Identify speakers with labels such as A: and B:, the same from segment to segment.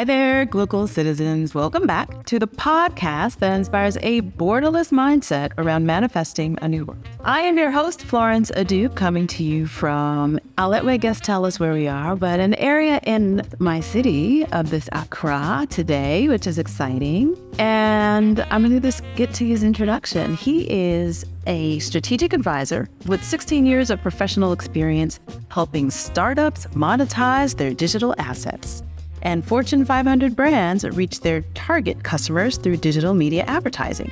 A: Hi there, Glocal citizens. Welcome back to the podcast that inspires a borderless mindset around manifesting a new world. I am your host, Florence Adu, coming to you from, I'll let my guests tell us where we are, but an area in my city of this Accra today, which is exciting. And I'm going to just get to his introduction. He is a strategic advisor with 16 years of professional experience helping startups monetize their digital assets. And Fortune 500 brands reach their target customers through digital media advertising.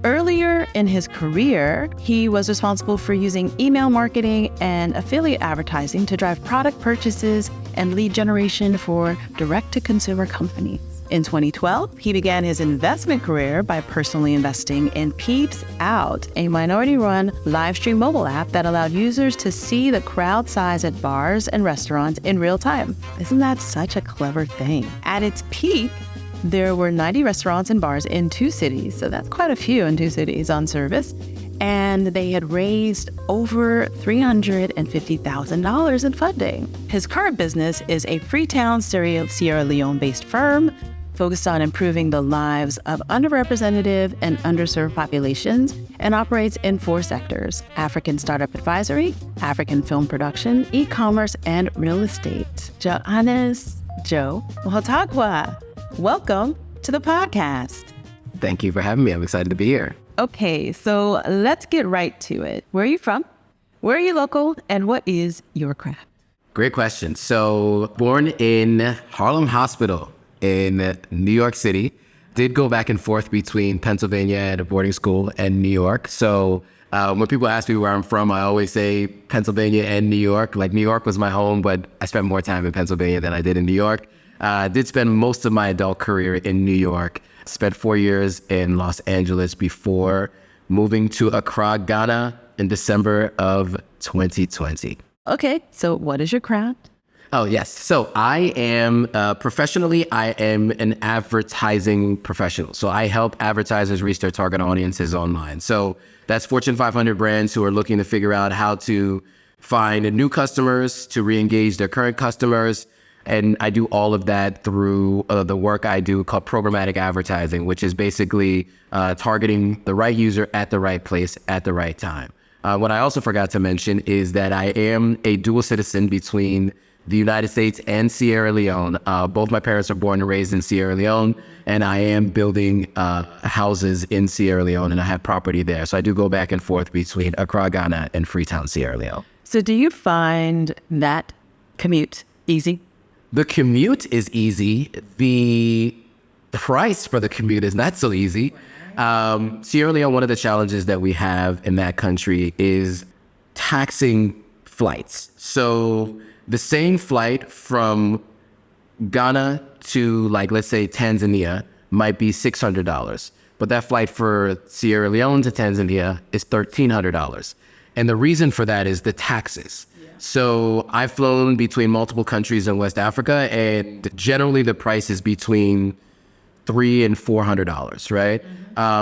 A: Earlier in his career, he was responsible for using email marketing and affiliate advertising to drive product purchases and lead generation for direct-to-consumer companies. In 2012, he began his investment career by personally investing in Peeps Out, a minority-run live stream mobile app that allowed users to see the crowd size at bars and restaurants in real time. Isn't that such a clever thing? At its peak, there were 90 restaurants and bars in 2 cities, so that's quite a few in 2 cities on service, and they had raised over $350,000 in funding. His current business is a Freetown, Sierra Leone-based firm focused on improving the lives of underrepresented and underserved populations and operates in 4 sectors: African startup advisory, African film production, e-commerce, and real estate. Joannes Hotagua, welcome to the podcast.
B: Thank you for having me. I'm excited to be here.
A: Okay, so let's get right to it. Where are you from? Where are you local? And what is your craft?
B: Great question. So born in Harlem Hospital in New York City, did go back and forth between Pennsylvania at a boarding school and New York. So when people ask me where I'm from, I always say Pennsylvania and New York. Like New York was my home, but I spent more time in Pennsylvania than I did in New York. Did spend most of my adult career in New York. Spent 4 years in Los Angeles before moving to Accra, Ghana in December of 2020.
A: Okay, so what is your craft?
B: Oh, yes. So I am, professionally, I am an advertising professional. So I help advertisers reach their target audiences online. So that's Fortune 500 brands who are looking to figure out how to find new customers, to re-engage their current customers. And I do all of that through the work I do called programmatic advertising, which is basically targeting the right user at the right place at the right time. What I also forgot to mention is that I am a dual citizen between the United States and Sierra Leone. Both my parents are born and raised in Sierra Leone, and I am building houses in Sierra Leone, and I have property there. So I do go back and forth between Accra, Ghana, and Freetown, Sierra Leone.
A: So do you find that commute easy?
B: The commute is easy. The price for the commute is not so easy. Sierra Leone, one of the challenges that we have in that country is taxing flights. So the same flight from Ghana to, like, let's say Tanzania might be $600, but that flight for Sierra Leone to Tanzania is $1,300. And the reason for that is the taxes. So I've flown between multiple countries in West Africa, and generally the price is between $300 and $400, right?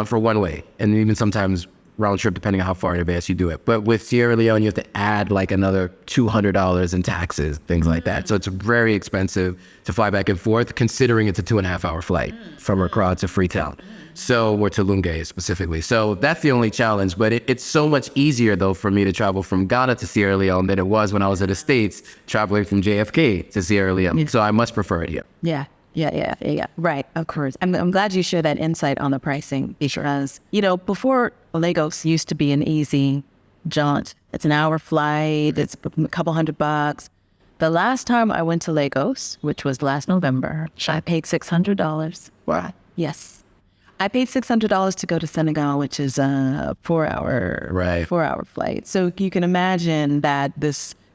B: For one way, and even sometimes round trip, depending on how far in advance you do it. But with Sierra Leone, you have to add like another $200 in taxes, things like that. So it's very expensive to fly back and forth, considering it's a 2.5-hour flight from Accra to Freetown. So, or to Lunge specifically. So that's the only challenge, but it's so much easier though for me to travel from Ghana to Sierra Leone than it was when I was in the States traveling from JFK to Sierra Leone. Yeah. So I much prefer it here.
A: Yeah. Right, of course. I'm glad you shared that insight on the pricing because, before Lagos used to be an easy jaunt. It's an hour flight. It's a couple $100. The last time I went to Lagos, which was last November, I paid $600.
B: Wow.
A: Yes. I paid $600 to go to Senegal, which is a 4-hour flight. So you can imagine that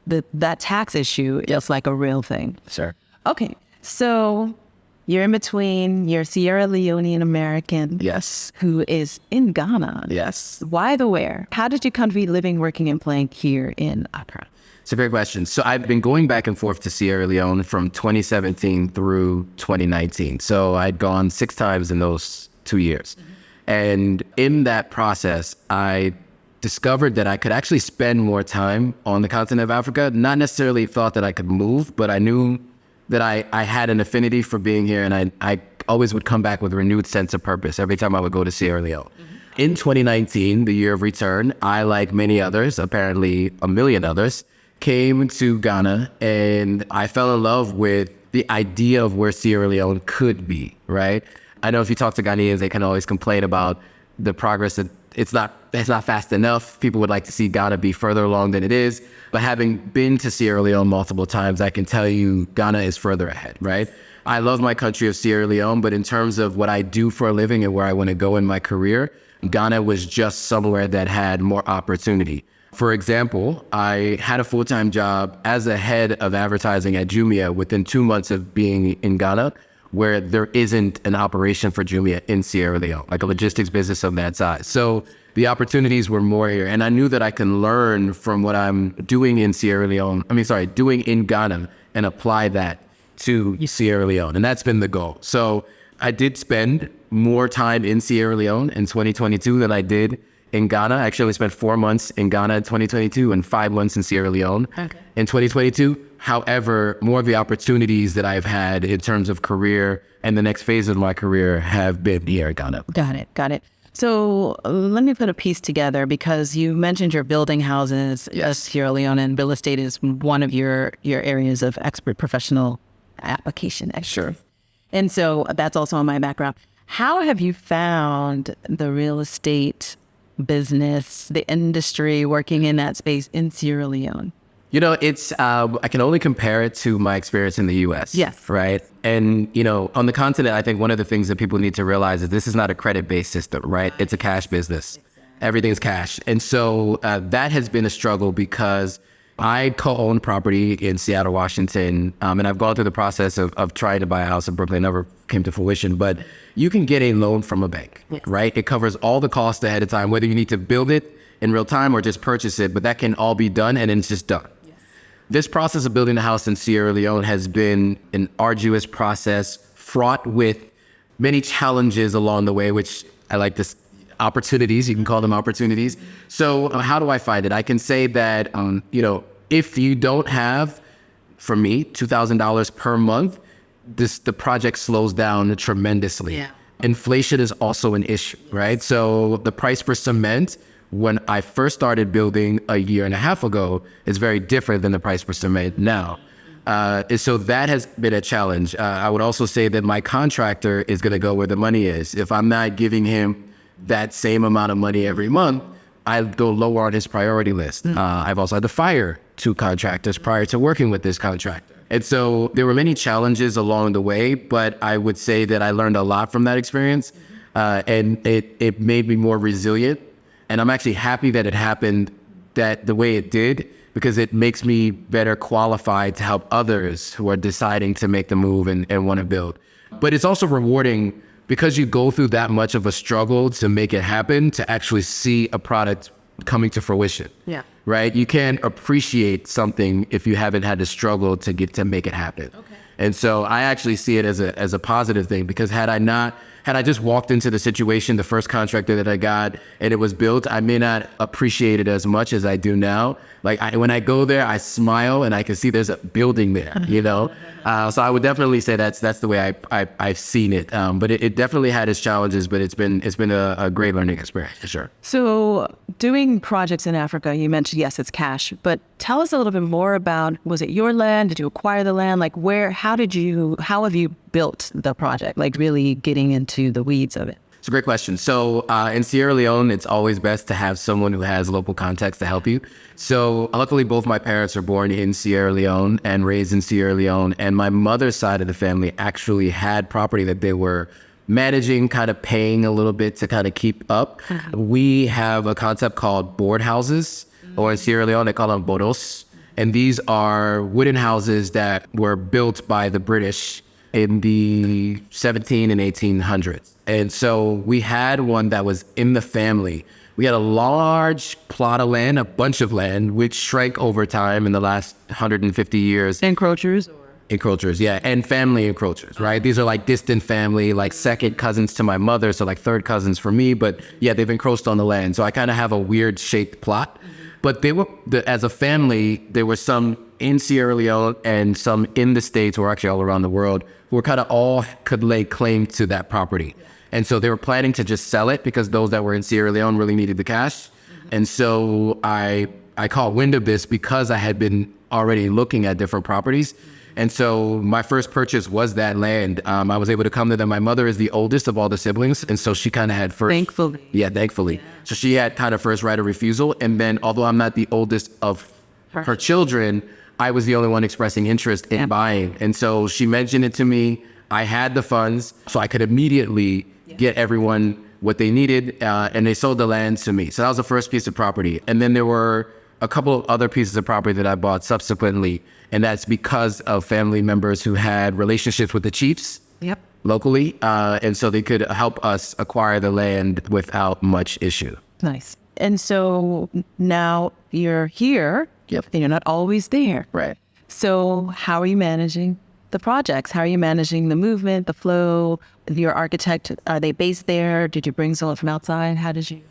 A: that tax issue is like a real thing.
B: Sure.
A: Okay. So you're in between your Sierra Leonean American.
B: Yes.
A: Who is in Ghana.
B: Yes.
A: Why the where? How did you come to be living, working, and playing here in Accra?
B: It's a great question. So I've been going back and forth to Sierra Leone from 2017 through 2019. So I'd gone 6 times in those 2 years. Mm-hmm. And in that process, I discovered that I could actually spend more time on the continent of Africa. Not necessarily thought that I could move, but I knew that I had an affinity for being here, and I always would come back with a renewed sense of purpose every time I would go to Sierra Leone. In 2019, the year of return, I, like many others, apparently a million others, came to Ghana, and I fell in love with the idea of where Sierra Leone could be, right? I know if you talk to Ghanaians, they can always complain about the progress that it's not fast enough. People would like to see Ghana be further along than it is. But having been to Sierra Leone multiple times, I can tell you Ghana is further ahead, right? I love my country of Sierra Leone, but in terms of what I do for a living and where I want to go in my career, Ghana was just somewhere that had more opportunity. For example, I had a full-time job as a head of advertising at Jumia within 2 months of being in Ghana, where there isn't an operation for Jumia in Sierra Leone, like a logistics business of that size. So the opportunities were more here. And I knew that I can learn from what I'm doing in doing in Ghana and apply that to Sierra Leone. And that's been the goal. So I did spend more time in Sierra Leone in 2022 than I did in Ghana. I actually spent 4 months in Ghana in 2022 and 5 months in Sierra Leone in 2022. However, more of the opportunities that I've had in terms of career and the next phase of my career have been here in Ghana.
A: Got it. So let me put a piece together, because you mentioned you're building houses in Sierra Leone, and real estate is one of your areas of expert professional application.
B: Sure.
A: And so that's also on my background. How have you found the real estate business, the industry working in that space in Sierra Leone?
B: You know, it's, I can only compare it to my experience in the US.
A: Yes.
B: Right. And, you know, on the continent, I think one of the things that people need to realize is this is not a credit-based system, right? It's a cash business. Exactly. Everything's cash. And so that has been a struggle, because I co-own property in Seattle, Washington, and I've gone through the process of trying to buy a house in Brooklyn. Never came to fruition, but you can get a loan from a bank, right? It covers all the costs ahead of time, whether you need to build it in real time or just purchase it, but that can all be done, and it's just done. This process of building a house in Sierra Leone has been an arduous process, fraught with many challenges along the way, which I like this, opportunities, you can call them opportunities. So how do I find it? I can say that, you know, if you don't have, for me, $2,000 per month, the project slows down tremendously. Yeah. Inflation is also an issue, right? So the price for cement, when I first started building a year and a half ago, is very different than the price for cement now. So that has been a challenge. I would also say that my contractor is going to go where the money is. If I'm not giving him that same amount of money every month, I go lower on his priority list. I've also had to fire 2 contractors prior to working with this contractor. And so there were many challenges along the way, but I would say that I learned a lot from that experience, and it made me more resilient. And I'm actually happy that it happened that the way it did, because it makes me better qualified to help others who are deciding to make the move and want to build. But it's also rewarding, because you go through that much of a struggle to make it happen, to actually see a product coming to fruition. Yeah. Right? You can't appreciate something if you haven't had to struggle to make it happen. Okay. And so I actually see it as a positive thing, because had I just walked into the situation, the first contractor that I got, and it was built, I may not appreciate it as much as I do now. Like when I go there, I smile and I can see there's a building there, you know? So I would definitely say that's the way I've seen it. But it definitely had its challenges, but it's been a great learning experience for sure.
A: So doing projects in Africa, you mentioned, yes, it's cash, but tell us a little bit more about, was it your land? Did you acquire the land? Like how have you built the project? Like really getting into the weeds of it.
B: It's a great question. So in Sierra Leone, it's always best to have someone who has local context to help you. So luckily, both my parents are born in Sierra Leone and raised in Sierra Leone. And my mother's side of the family actually had property that they were managing, kind of paying a little bit to kind of keep up. We have a concept called board houses, or in Sierra Leone, they call them boros. And these are wooden houses that were built by the British in the 17 and 1800s. And so we had one that was in the family. We had a large plot of land, a bunch of land, which shrank over time in the last 150 years.
A: Encroachers?
B: Encroachers, yeah, and family encroachers, right? These are like distant family, like second cousins to my mother, so like third cousins for me, but yeah, they've encroached on the land. So I kind of have a weird shaped plot. But they were, as a family, there were some in Sierra Leone and some in the States, or actually all around the world, who were kind of all could lay claim to that property. And so they were planning to just sell it because those that were in Sierra Leone really needed the cash. And so I caught wind of this because I had been already looking at different properties. And so my first purchase was that land. I was able to come to them. My mother is the oldest of all the siblings. And so she kind of had first.
A: Thankfully.
B: Yeah, thankfully. Yeah. So she had kind of first right of refusal. And then although I'm not the oldest of her children, I was the only one expressing interest in buying. And so she mentioned it to me. I had the funds, so I could immediately get everyone what they needed. And they sold the land to me. So that was the first piece of property. And then there were a couple of other pieces of property that I bought subsequently. And that's because of family members who had relationships with the chiefs locally. And so they could help us acquire the land without much issue.
A: Nice. And so now you're here and you're not always there.
B: Right.
A: So how are you managing the projects? How are you managing the movement, the flow? Your architect, are they based there? Did you bring someone from outside? How did you?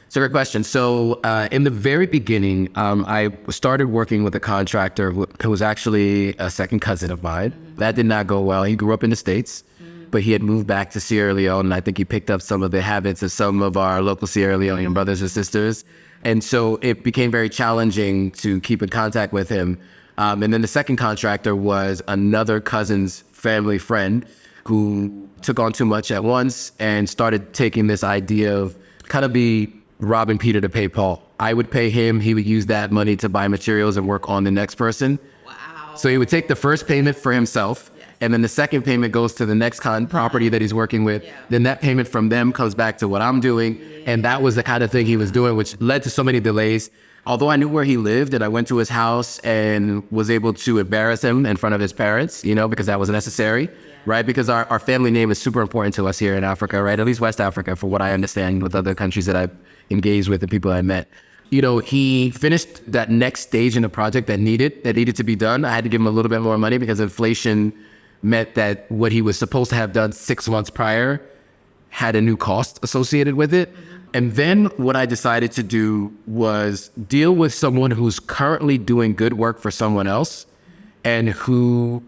B: It's a great question. So in the very beginning, I started working with a contractor who was actually a second cousin of mine. That did not go well. He grew up in the States, but he had moved back to Sierra Leone. And I think he picked up some of the habits of some of our local Sierra Leonean brothers and sisters. And so it became very challenging to keep in contact with him. And then the second contractor was another cousin's family friend who took on too much at once and started taking this idea of kind of be robbing Peter to pay Paul. I would pay him. He would use that money to buy materials and work on the next person. Wow. So he would take the first payment for himself. Yes. And then the second payment goes to the next property that he's working with. Yeah. Then that payment from them comes back to what I'm doing. Yeah. And that was the kind of thing he was doing, which led to so many delays. Although I knew where he lived and I went to his house and was able to embarrass him in front of his parents, because that was necessary. Right? Because our family name is super important to us here in Africa, right? At least West Africa, for what I understand with other countries that I've engaged with and people I met. He finished that next stage in the project that needed to be done. I had to give him a little bit more money because inflation meant that what he was supposed to have done 6 months prior had a new cost associated with it. And then what I decided to do was deal with someone who's currently doing good work for someone else and who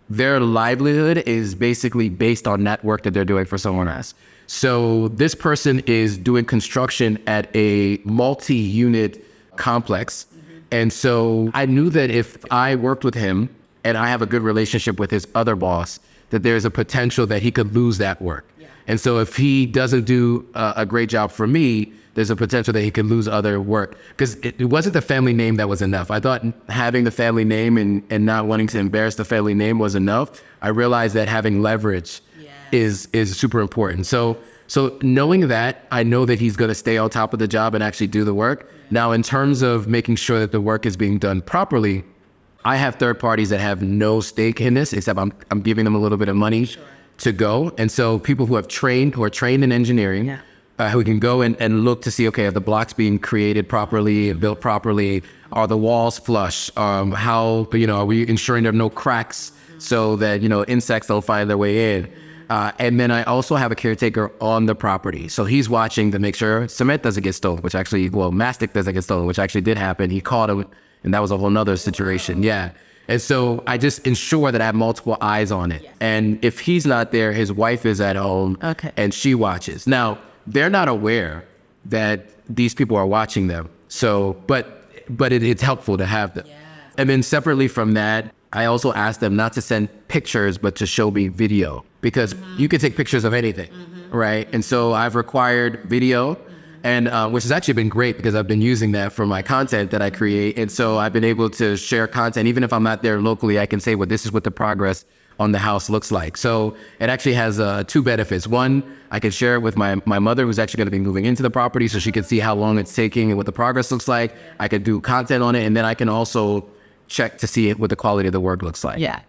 B: their livelihood is basically based on that work that they're doing for someone else. So this person is doing construction at a multi-unit complex. And so I knew that if I worked with him and I have a good relationship with his other boss, that there's a potential that he could lose that work. And so if he doesn't do a great job for me, there's a potential that he could lose other work. Because it wasn't the family name that was enough. I thought having the family name and not wanting to embarrass the family name was enough. I realized that having leverage is super important. So knowing that, I know that he's going to stay on top of the job and actually do the work. Now, in terms of making sure that the work is being done properly, I have third parties that have no stake in this, except I'm giving them a little bit of money to go. And so people who are trained in engineering, who can go and look to see, okay, are the blocks being created properly, built properly? Are the walls flush? How, are we ensuring there are no cracks so that, insects don't find their way in? And then I also have a caretaker on the property. So he's watching to make sure cement doesn't get stolen, mastic doesn't get stolen, which actually did happen. He caught him, and that was a whole nother situation. Yeah. And so I just ensure that I have multiple eyes on it. And if he's not there, his wife is at home and she watches. Now, they're not aware that these people are watching them. So, but it's helpful to have them. And then separately from that, I also ask them not to send pictures, but to show me video, because you can take pictures of anything, right? And so I've required video, and which has actually been great because I've been using that for my content that I create. And so I've been able to share content. Even if I'm not there locally, I can say, well, this is what the progress on the house looks like. So it actually has two benefits. One, I can share it with my mother, who's actually going to be moving into the property, so she can see how long it's taking and what the progress looks like. I could do content on it, and then I can also check to see what the quality of the work looks like.
A: Yeah.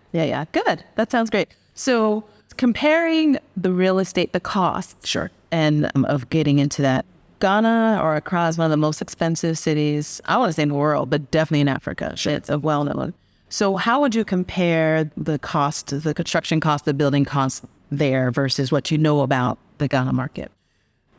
A: Good. That sounds great. So comparing the real estate, the costs, and of getting into that, Ghana or Accra is one of the most expensive cities, I want to say in the world, but definitely in Africa. It's a well-known. So how would you compare the cost, the construction cost, the building costs there versus what you know about the Ghana market?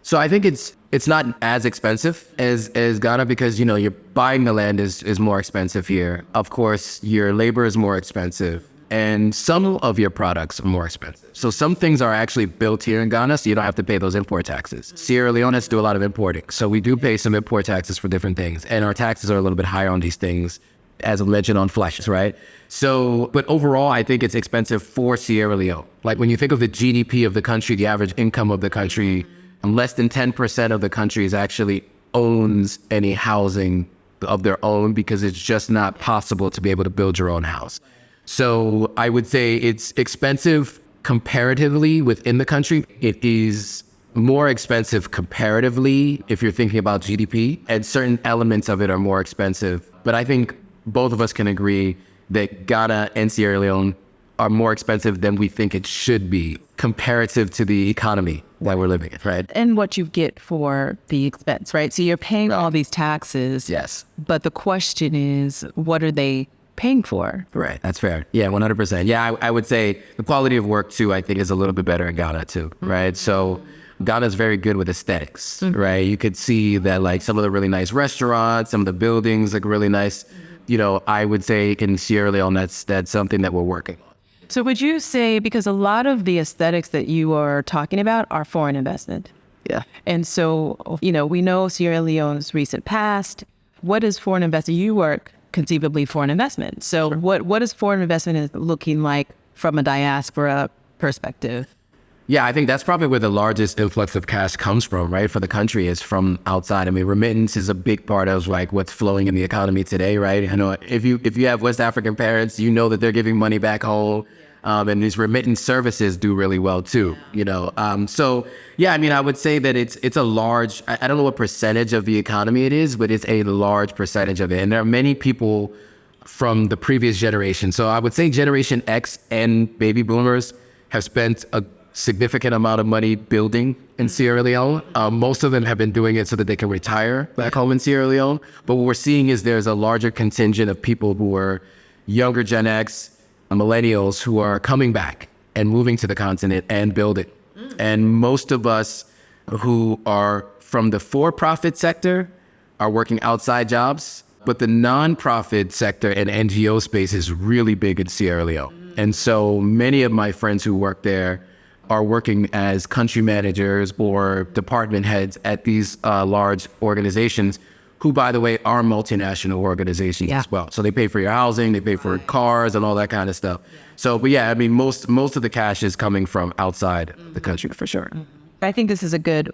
B: So I think it's not as expensive as Ghana because, you're buying the land is more expensive here. Of course, your labor is more expensive and some of your products are more expensive. So some things are actually built here in Ghana, so you don't have to pay those import taxes. Sierra Leone has to do a lot of importing. So we do pay some import taxes for different things. And our taxes are a little bit higher on these things, as I mentioned, on flesh, right? So, but overall, I think it's expensive for Sierra Leone. Like when you think of the GDP of the country, the average income of the country, less than 10% of the country is actually owns any housing of their own because it's just not possible to be able to build your own house. So I would say it's expensive comparatively within the country. It is more expensive comparatively if you're thinking about GDP, and certain elements of it are more expensive. But I think both of us can agree that Ghana and Sierra Leone are more expensive than we think it should be comparative to the economy that we're living in, right?
A: And what you get for the expense, right? So you're paying all these taxes.
B: Yes.
A: But the question is, what are they paying for?
B: Right. That's fair. Yeah, 100%. Yeah, I would say the quality of work too, I think is a little bit better in Ghana too, right? So Ghana's very good with aesthetics, right? You could see that like some of the really nice restaurants, some of the buildings look really nice. I would say in Sierra Leone, that's something that we're working on.
A: So would you say, because a lot of the aesthetics that you are talking about are foreign investment.
B: Yeah.
A: And so, we know Sierra Leone's recent past. What is foreign investment? You work conceivably foreign investment. So what is foreign investment looking like from a diaspora perspective?
B: Yeah, I think that's probably where the largest influx of cash comes from, right? For the country is from outside. I mean, remittance is a big part of like what's flowing in the economy today, right? If you have West African parents, that they're giving money back home. And these remittance services do really well too, So yeah, I mean, I would say that it's a large, I don't know what percentage of the economy it is, but it's a large percentage of it. And there are many people from the previous generation. So I would say Generation X and baby boomers have spent a significant amount of money building in Sierra Leone. Most of them have been doing it so that they can retire back home in Sierra Leone. But what we're seeing is there's a larger contingent of people who are younger Gen X, millennials who are coming back and moving to the continent and building. And most of us who are from the for-profit sector are working outside jobs, but the nonprofit sector and NGO space is really big in Sierra Leone. And so many of my friends who work there are working as country managers or department heads at these large organizations who, by the way, are multinational organizations as well. So they pay for your housing, they pay for cars and all that kind of stuff. So, but yeah, I mean, most of the cash is coming from outside the country for sure.
A: I think this is a good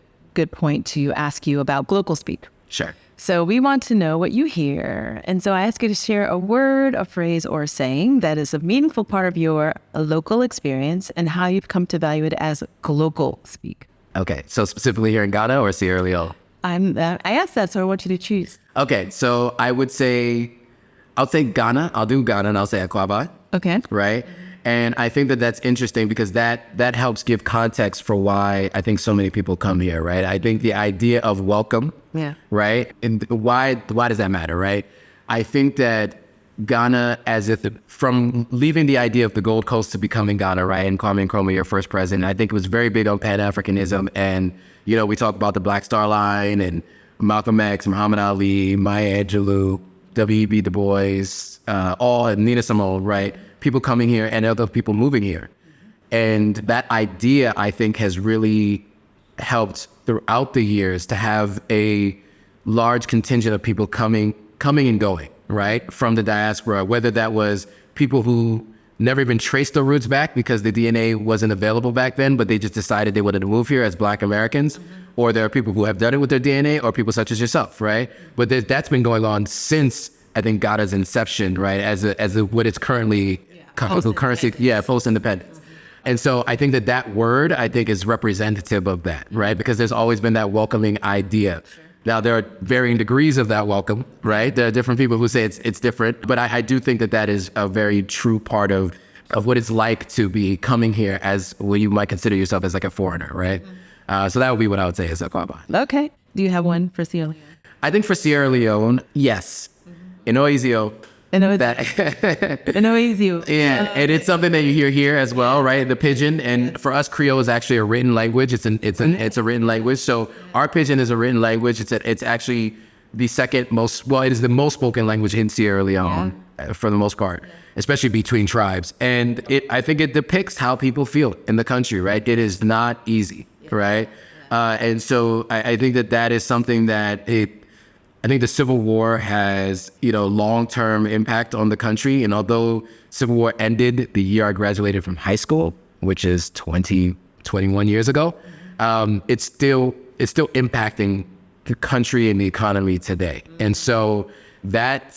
A: point to ask you about Glocal speak.
B: Sure.
A: So we want to know what you hear. And so I ask you to share a word, a phrase, or a saying that is a meaningful part of your local experience and how you've come to value it as Glocal speak.
B: Okay, so specifically here in Ghana or Sierra Leone?
A: I asked that, so I want you to choose.
B: Okay, so I'll say Ghana. I'll do Ghana and I'll say Akwaaba.
A: Okay.
B: Right? And I think that that's interesting because that helps give context for why I think so many people come here, right? I think the idea of welcome, right? And why does that matter, right? I think that Ghana, from leaving the idea of the Gold Coast to becoming Ghana, right? And Kwame Nkrumah, your first president, I think it was very big on Pan-Africanism. And, we talk about the Black Star Line and Malcolm X, Muhammad Ali, Maya Angelou, W.E.B. Du Bois, and Nina Simone, right? People coming here and other people moving here. And that idea, I think, has really helped throughout the years to have a large contingent of people coming and going, right? From the diaspora, whether that was people who never even traced their roots back because the DNA wasn't available back then, but they just decided they wanted to move here as Black Americans. Or there are people who have done it with their DNA, or people such as yourself, right? But that's been going on since, I think, Ghana's inception, right? As what it's currently currency, post-independence. And so I think that word, I think, is representative of that, right? Because there's always been that welcoming idea. Now, there are varying degrees of that welcome, right? There are different people who say it's different, but I do think that is a very true part of what it's like to be coming here as what you might consider yourself as like a foreigner, right? So that would be what I would say is Akwaaba.
A: Okay. Do you have one for Sierra Leone?
B: I think for Sierra Leone, yes. Inoizio,
A: I know it's,
B: That
A: I know it's easy.
B: yeah, and it's something that you hear here as well, right? The pidgin, and for us, Creole is actually a written language. It's a written language. So our pidgin is a written language. It's actually the second most, well, it is the most spoken language in Sierra Leone for the most part, especially between tribes. And I think it depicts how people feel in the country, right? It is not easy, right? And so I think that is something that I think the Civil War has, long-term impact on the country. And although Civil War ended the year I graduated from high school, which is 21 years ago, it's still impacting the country and the economy today. And so that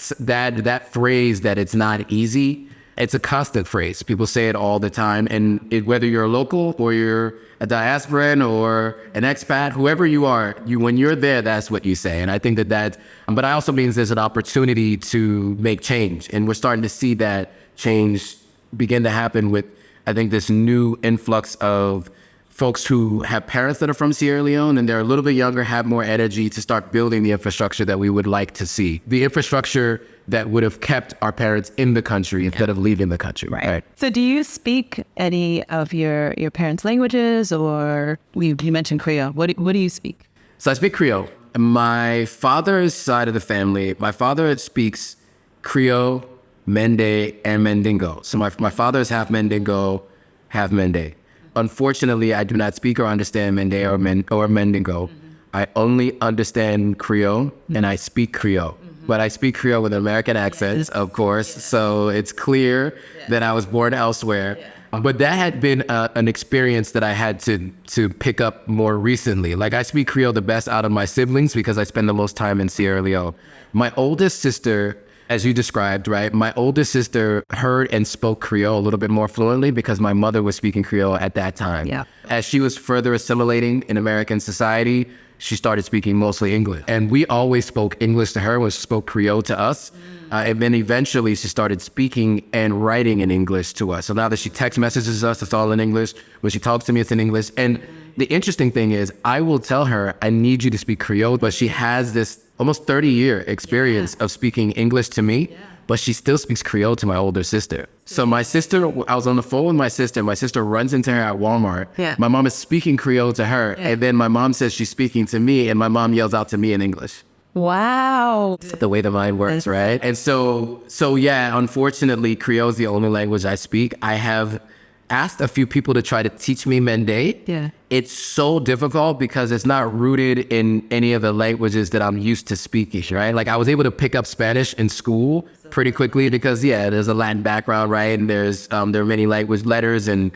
B: phrase that it's not easy, it's a constant phrase. People say it all the time. And whether you're a local or you're a diasporan or an expat, whoever you are, when you're there, that's what you say. And I think but it also means there's an opportunity to make change. And we're starting to see that change begin to happen with, I think, this new influx of folks who have parents that are from Sierra Leone and they're a little bit younger, have more energy to start building the infrastructure that we would like to see. The infrastructure that would have kept our parents in the country instead of leaving the country. Right.
A: So do you speak any of your parents' languages, or you mentioned Creole? What do you speak?
B: So I speak Creole. My father's side of the family, my father speaks Creole, Mende, and Mandingo. So my father is half Mandingo, half Mende. Unfortunately, I do not speak or understand Mende or Mandingo. Mm-hmm. I only understand Creole and I speak Creole. Mm-hmm. But I speak Creole with an American accent, of course. So it's clear that I was born elsewhere. But that had been an experience that I had to pick up more recently. Like, I speak Creole the best out of my siblings because I spend the most time in Sierra Leone. My oldest sister, as you described, right? My oldest sister heard and spoke Creole a little bit more fluently because my mother was speaking Creole at that time. Yeah. As she was further assimilating in American society, she started speaking mostly English. And we always spoke English to her when she spoke Creole to us. And then eventually she started speaking and writing in English to us. So now that she text messages us, it's all in English. When she talks to me, it's in English. And the interesting thing is, I will tell her, I need you to speak Creole, but she has this almost 30-year experience of speaking English to me, but she still speaks Creole to my older sister. So my sister, I was on the phone with my sister runs into her at Walmart. Yeah. My mom is speaking Creole to her, and then my mom says she's speaking to me, and my mom yells out to me in English.
A: Wow.
B: The way the mind works, right? And so yeah, unfortunately, Creole is the only language I speak. I have asked a few people to try to teach me Mende. Yeah. It's so difficult because it's not rooted in any of the languages that I'm used to speaking, right? Like, I was able to pick up Spanish in school pretty quickly because, there's a Latin background, right? And there are many language letters and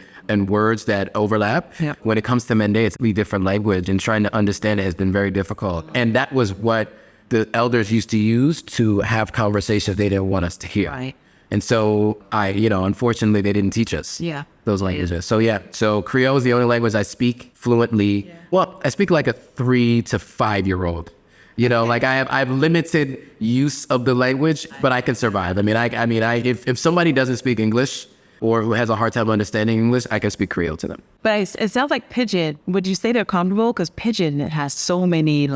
B: words that overlap. Yeah. When it comes to Mende, it's a completely different language, and trying to understand it has been very difficult. And that was what the elders used to use to have conversations they didn't want us to hear. Right. And so unfortunately, they didn't teach us those languages. So Creole is the only language I speak fluently. Yeah. Well, I speak like a 3 to 5 year old. Like I have limited use of the language, but I can survive. If somebody doesn't speak English or who has a hard time understanding English, I can speak Creole to them.
A: But it sounds like Pidgin. Would you say they're comfortable? Because Pidgin, it has so many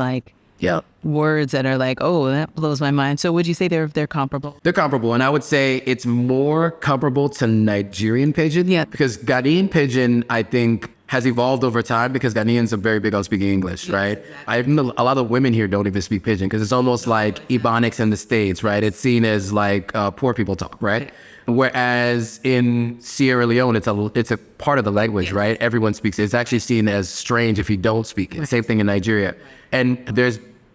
A: words that are like, oh, that blows my mind. So would you say they're comparable?
B: They're comparable. And I would say it's more comparable to Nigerian Pidgin. Yeah. Because Ghanaian Pidgin, I think, has evolved over time because Ghanaians are very big on speaking English, right? Exactly. A lot of women here don't even speak Pidgin because it's almost like Ebonics in the States, right? It's seen as like poor people talk, right? Whereas in Sierra Leone, it's a part of the language, right? Everyone speaks it. It's actually seen as strange if you don't speak it. Same thing in Nigeria. And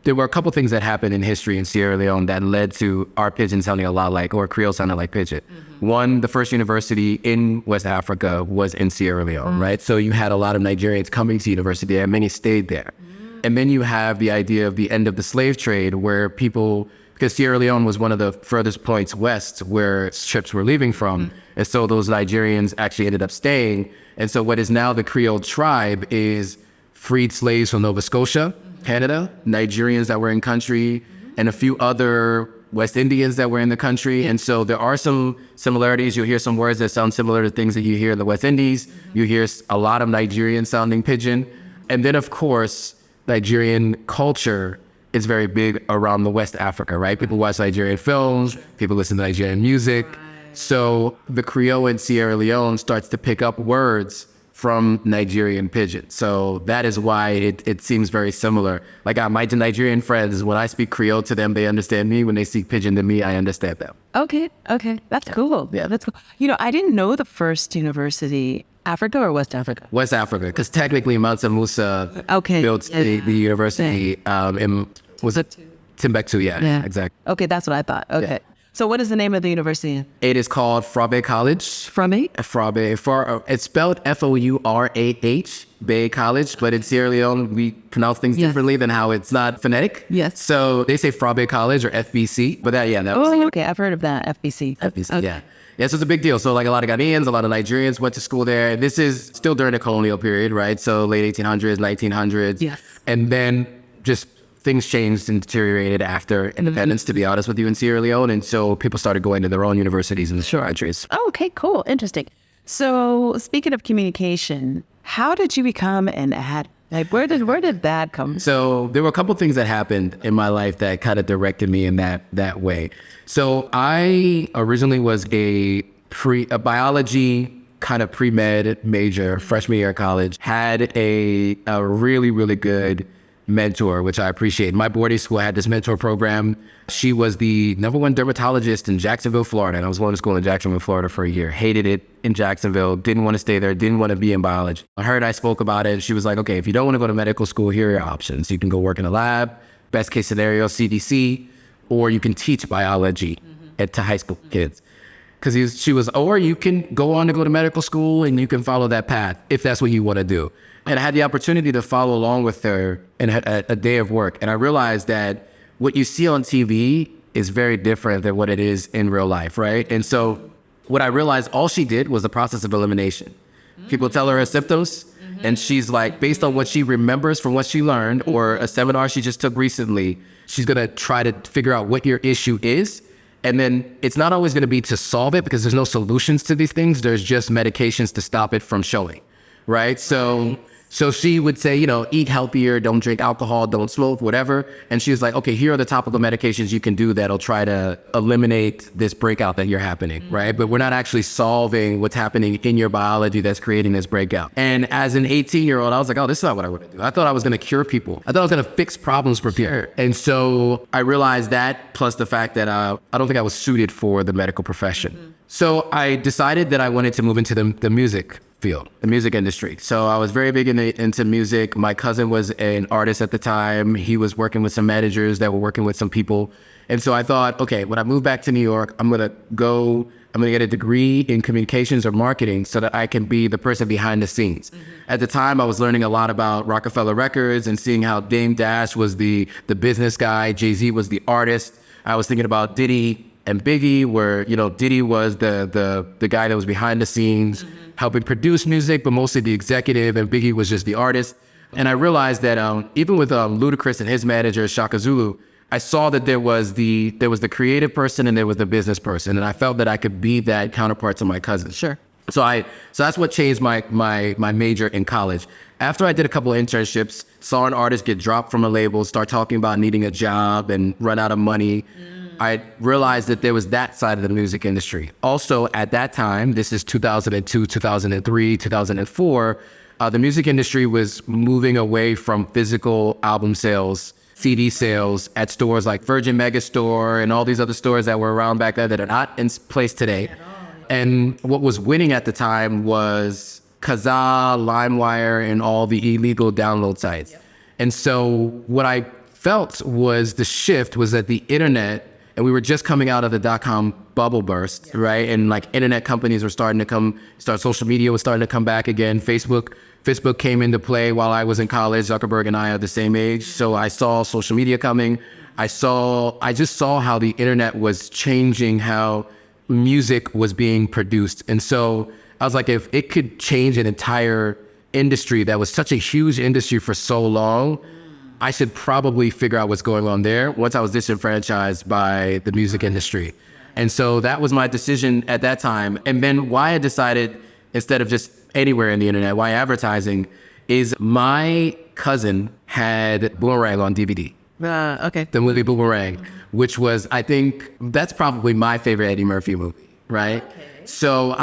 B: there were a couple things that happened in history in Sierra Leone that led to our Pidgin sounding a lot like, or Creole sounding like Pidgin. Mm-hmm. One, the first university in West Africa was in Sierra Leone, right? So you had a lot of Nigerians coming to university and many stayed there. Mm-hmm. And then you have the idea of the end of the slave trade where because Sierra Leone was one of the furthest points west where ships were leaving from. Mm-hmm. And so those Nigerians actually ended up staying. And so what is now the Creole tribe is freed slaves from Nova Scotia, Canada, Nigerians that were in country, and a few other West Indians that were in the country. And so there are some similarities. You'll hear some words that sound similar to things that you hear in the West Indies. You hear a lot of Nigerian sounding Pidgin. And then, of course, Nigerian culture is very big around the West Africa, right? People watch Nigerian films, people listen to Nigerian music. So the Creole in Sierra Leone starts to pick up words from Nigerian pidgin. So that is why it seems very similar. Like my Nigerian friends, when I speak Creole to them, they understand me. When they speak pidgin to me, I understand them.
A: Okay. That's cool.
B: Yeah.
A: That's cool. You know, I didn't know the first university, Africa or West Africa?
B: West Africa, because technically Mansa Musa built the university was it Timbuktu? Yeah, exactly.
A: Okay, that's what I thought. Okay.
B: Yeah.
A: So what is the name of the university?
B: It is called Frabe College.
A: Frabe?
B: Frabe. It's spelled Fourah, Bay College, but in Sierra Leone, we pronounce things differently than how it's not phonetic.
A: Yes.
B: So they say Frabe College or FBC, but that was...
A: Oh, okay. I've heard of that, FBC.
B: FBC, okay. Yeah, so it's a big deal. So like a lot of Ghanaians, a lot of Nigerians went to school there. This is still during the colonial period, right? So late 1800s, 1900s.
A: Yes.
B: And then just things changed and deteriorated after independence, to be honest with you, in Sierra Leone. And so people started going to their own universities in the countries.
A: Oh, okay, cool. Interesting. So speaking of communication, how did you become an ad? Like, where did that come from?
B: So there were a couple things that happened in my life that kind of directed me in that way. So I originally was a biology kind of pre-med major freshman year of college, had a really, really good mentor, which I appreciate. My boarding school had this mentor program. She was the #1 dermatologist in Jacksonville, Florida. And I was going to school in Jacksonville, Florida for a year. Hated it in Jacksonville. Didn't want to stay there. Didn't want to be in biology. Her and I spoke about it. She was like, okay, if you don't want to go to medical school, here are your options. You can go work in a lab, best case scenario, CDC, or you can teach biology to high school kids. Because she was, or you can go on to go to medical school and you can follow that path if that's what you want to do. And I had the opportunity to follow along with her in a day of work. And I realized that what you see on TV is very different than what it is in real life, right? And so what I realized, all she did was the process of elimination. People tell her symptoms, and she's like, based on what she remembers from what she learned or a seminar she just took recently, she's going to try to figure out what your issue is. And then it's not always going to be to solve it, because there's no solutions to these things. There's just medications to stop it from showing, right? So she would say, eat healthier, don't drink alcohol, don't smoke, whatever. And she was like, okay, here are the topical medications you can do that'll try to eliminate this breakout that you're happening, right? But we're not actually solving what's happening in your biology that's creating this breakout. And as an 18-year-old, I was like, oh, this is not what I want to do. I thought I was going to cure people. I thought I was going to fix problems for people. And so I realized that, plus the fact that I don't think I was suited for the medical profession. So I decided that I wanted to move into the music field, the music industry. So I was very big into music. My cousin was an artist at the time. He was working with some managers that were working with some people. And so I thought, okay, when I move back to New York, I'm going to get a degree in communications or marketing so that I can be the person behind the scenes. At the time, I was learning a lot about Rockefeller Records and seeing how Dame Dash was the business guy, Jay-Z was the artist. I was thinking about Diddy and Biggie, where, Diddy was the guy that was behind the scenes, helping produce music, but mostly the executive, and Biggie was just the artist. And I realized that even with Ludacris and his manager, Shaka Zulu, I saw that there was the creative person and there was the business person. And I felt that I could be that counterpart to my cousin.
A: Sure.
B: So that's what changed my major in college. After I did a couple of internships, saw an artist get dropped from a label, start talking about needing a job and run out of money, I realized that there was that side of the music industry. Also, at that time, this is 2002, 2003, 2004, the music industry was moving away from physical album sales, CD sales at stores like Virgin Megastore and all these other stores that were around back then that are not in place today. And what was winning at the time was Kazaa, LimeWire, and all the illegal download sites. And so what I felt was the shift was that the internet, and we were just coming out of the dot-com bubble burst, right? And like internet companies were starting to social media was starting to come back again. Facebook came into play while I was in college. Zuckerberg and I are the same age. So I saw social media coming. I just saw how the internet was changing how music was being produced. And so I was like, if it could change an entire industry that was such a huge industry for so long, I should probably figure out what's going on there once I was disenfranchised by the music industry. And so that was my decision at that time. And then why I decided, instead of just anywhere in the internet, why advertising, is my cousin had Boomerang on DVD.
A: Okay.
B: The movie Boomerang, which was, I think, that's probably my favorite Eddie Murphy movie, right? Okay. So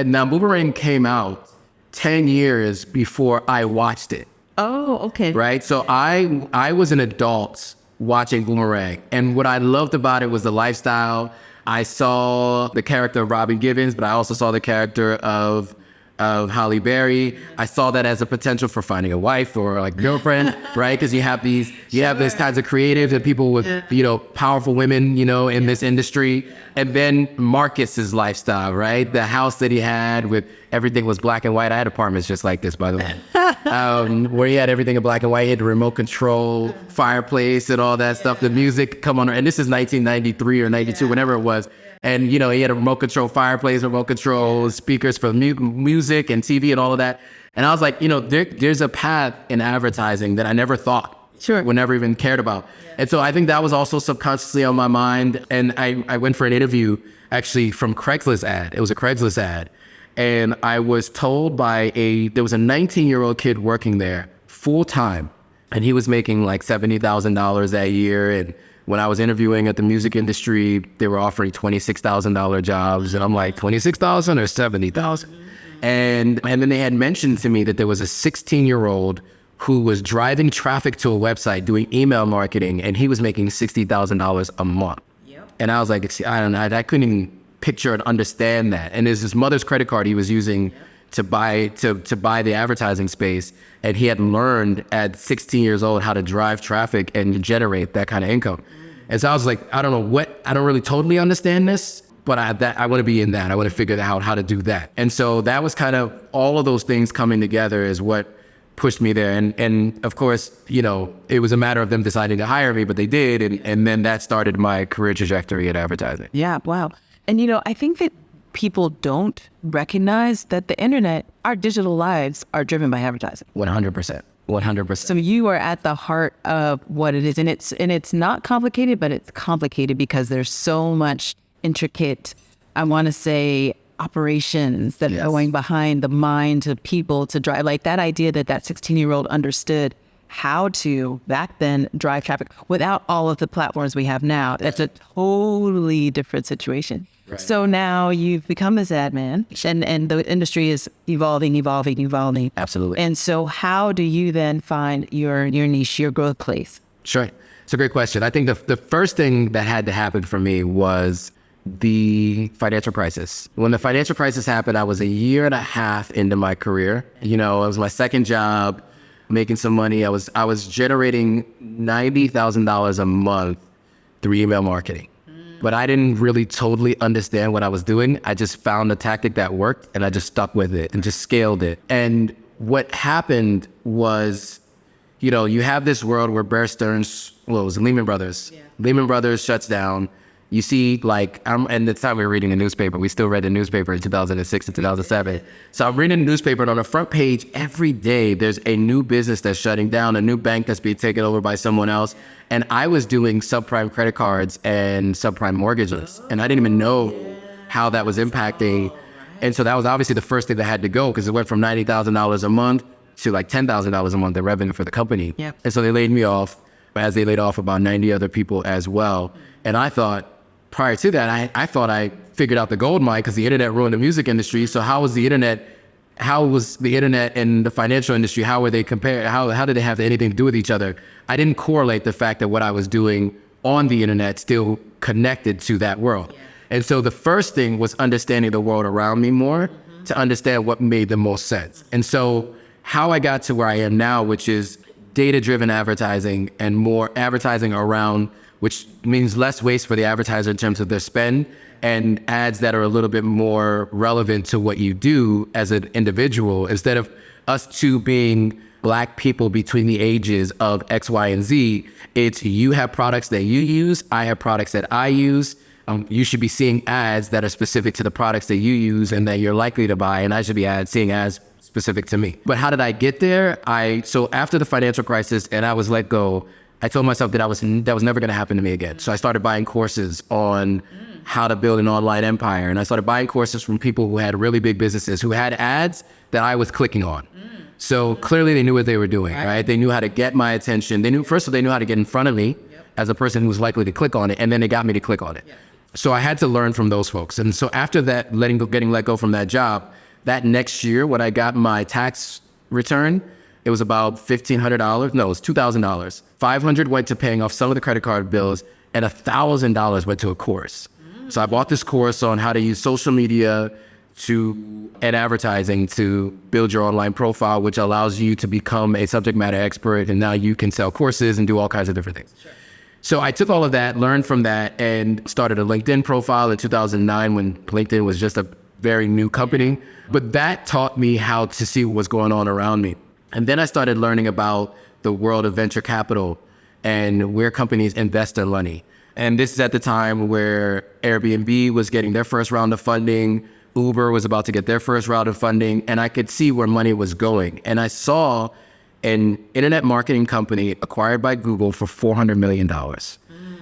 B: now Boomerang came out 10 years before I watched it.
A: Oh, okay.
B: Right? So I was an adult watching Boomerang. And what I loved about it was the lifestyle. I saw the character of Robin Givens, but I also saw the character of Halle Berry. I saw that as a potential for finding a wife or like girlfriend, right? Because you have these kinds of creatives and people with, powerful women, in this industry. And then Marcus's lifestyle, right? The house that he had with everything was black and white. I had apartments just like this, by the way, where he had everything in black and white. He had the remote control fireplace and all that stuff. The music come on, and this is 1993 or 92, whenever it was. And, he had a remote control fireplace, remote control speakers for music and TV and all of that. And I was like, there's a path in advertising that I never thought.
A: Sure.
B: Would never even cared about. Yeah. And so I think that was also subconsciously on my mind. And I went for an interview actually from Craigslist ad. It was a Craigslist ad. And I was told there was a 19-year-old kid working there full time. And he was making like $70,000 that year. And when I was interviewing at the music industry, they were offering $26,000 jobs. And I'm like, 26,000 or 70,000? And then they had mentioned to me that there was a 16-year-old who was driving traffic to a website doing email marketing, and he was making $60,000 a month. Yep. And I was like, see, I don't know, I couldn't even picture and understand that. And there's his mother's credit card he was using to buy the advertising space, and he had learned at 16 years old how to drive traffic and generate that kind of income. And so I was like, I don't really totally understand this, but I want to be in that. I want to figure out how to do that. And so that was kind of all of those things coming together is what pushed me there. And of course, it was a matter of them deciding to hire me, but they did. And then that started my career trajectory in advertising.
A: Yeah. Wow. And, I think that people don't recognize that the internet, our digital lives are driven by advertising.
B: 100%. 100%.
A: So you are at the heart of what it is. And it's not complicated, but it's complicated because there's so much intricate, I want to say, operations that are going behind the minds of people to drive, like that idea that 16-year-old understood how to back then drive traffic without all of the platforms we have now. That's a totally different situation. Right. So now you've become this ad man, and the industry is evolving.
B: Absolutely.
A: And so how do you then find your niche, your growth place?
B: Sure. It's a great question. I think the first thing that had to happen for me was the financial crisis. When the financial crisis happened, I was a year and a half into my career. It was my second job, making some money. I was generating $90,000 a month through email marketing. But I didn't really totally understand what I was doing. I just found a tactic that worked, and I just stuck with it and just scaled it. And what happened was, you have this world where Bear Stearns, it was Lehman Brothers. Yeah. Lehman Brothers shuts down. You see, and the time we were reading the newspaper, we still read the newspaper in 2006 and 2007. So I'm reading the newspaper, and on the front page every day, there's a new business that's shutting down, a new bank that's being taken over by someone else. And I was doing subprime credit cards and subprime mortgages, and I didn't even know how that was impacting. And so that was obviously the first thing that had to go, because it went from $90,000 a month to like $10,000 a month in revenue for the company. Yep. And so they laid me off, as they laid off about 90 other people as well. And I thought, prior to that, I thought I figured out the gold mine, because the internet ruined the music industry. So how was the internet and the financial industry, how were they compared? How did they have anything to do with each other? I didn't correlate the fact that what I was doing on the internet still connected to that world. Yeah. And so the first thing was understanding the world around me more, to understand what made the most sense. And so how I got to where I am now, which is data-driven advertising and more advertising around, which means less waste for the advertiser in terms of their spend, and ads that are a little bit more relevant to what you do as an individual, instead of us two being Black people between the ages of X, Y, and Z. It's you have products that you use, I have products that I use. You should be seeing ads that are specific to the products that you use and that you're likely to buy, and I should be seeing ads specific to me. But how did I get there? So after the financial crisis and I was let go, I told myself that was never going to happen to me again. So I started buying courses on how to build an online empire. And I started buying courses from people who had really big businesses, who had ads that I was clicking on. So clearly they knew what they were doing, right? They knew how to get my attention. They knew how to get in front of me as a person who was likely to click on it, and then they got me to click on it. So I had to learn from those folks. And so after that, getting let go from that job, that next year when I got my tax return, it was about $1,500. No, it was $2,000. $500 went to paying off some of the credit card bills, and $1,000 went to a course. So I bought this course on how to use social media and advertising to build your online profile, which allows you to become a subject matter expert. And now you can sell courses and do all kinds of different things. Sure. So I took all of that, learned from that, and started a LinkedIn profile in 2009 when LinkedIn was just a very new company. But that taught me how to see what was going on around me. And then I started learning about the world of venture capital and where companies invest their money. And this is at the time where Airbnb was getting their first round of funding. Uber was about to get their first round of funding, and I could see where money was going. And I saw an internet marketing company acquired by Google for $400 million.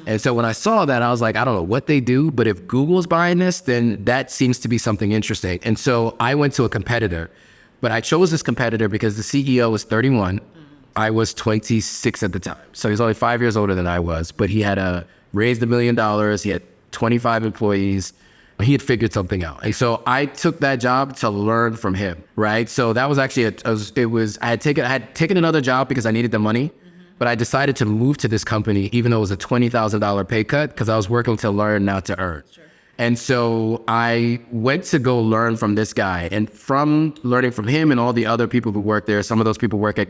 B: And so when I saw that, I was like, I don't know what they do, but if Google's buying this, then that seems to be something interesting. And so I went to a competitor, but I chose this competitor because the CEO was 31. I was 26 at the time. So he's only 5 years older than I was, but he had raised $1 million. He had 25 employees. He had figured something out. And so I took that job to learn from him, right? So that was actually, I had taken another job because I needed the money, but I decided to move to this company, even though it was a $20,000 pay cut, because I was working to learn, not to earn. Sure. And so I went to go learn from this guy, and from learning from him and all the other people who work there, some of those people work at,